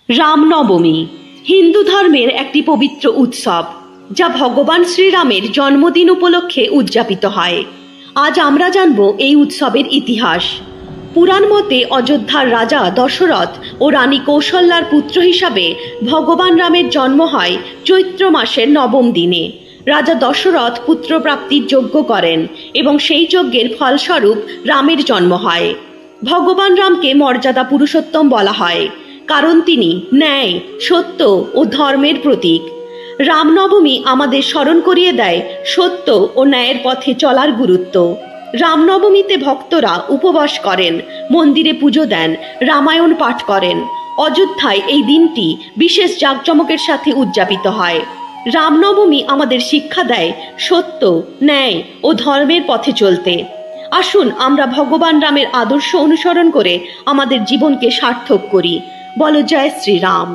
রামনবমী হিন্দু ধর্মের একটি পবিত্র উৎসব, যা ভগবান শ্রীরামের জন্মদিন উপলক্ষে উদযাপিত হয়। আজ আমরা জানব এই উৎসবের ইতিহাস। পুরাণ মতে অযোধ্যার রাজা দশরথ ও রানী কৌশল্যার পুত্র হিসাবে ভগবান রামের জন্ম হয় চৈত্র মাসের নবম দিনে। রাজা দশরথ পুত্রপ্রাপ্তির যজ্ঞ করেন এবং সেই যজ্ঞের ফলস্বরূপ রামের জন্ম হয়। ভগবান রামকে মর্যাদা পুরুষোত্তম বলা হয়, কারণ তিনি ন্যায়, সত্য ও ধর্মের প্রতীক। রামনবমী আমাদের স্মরণ করিয়ে দেয় সত্য ও ন্যায়ের পথে চলার গুরুত্ব। রামনবমীতে ভক্তরা উপবাস করেন, মন্দিরে পুজো দেন, রামায়ণ পাঠ করেন। অযোধ্যায় এই দিনটি বিশেষ জাঁকজমকের সাথে উদযাপিত হয়। রামনবমী আমাদের শিক্ষা দেয় সত্য, ন্যায় ও ধর্মের পথে চলতে। আসুন আমরা ভগবান রামের আদর্শ অনুসরণ করে আমাদের জীবনকে সার্থক করি। বলো জয় শ্রীরাম।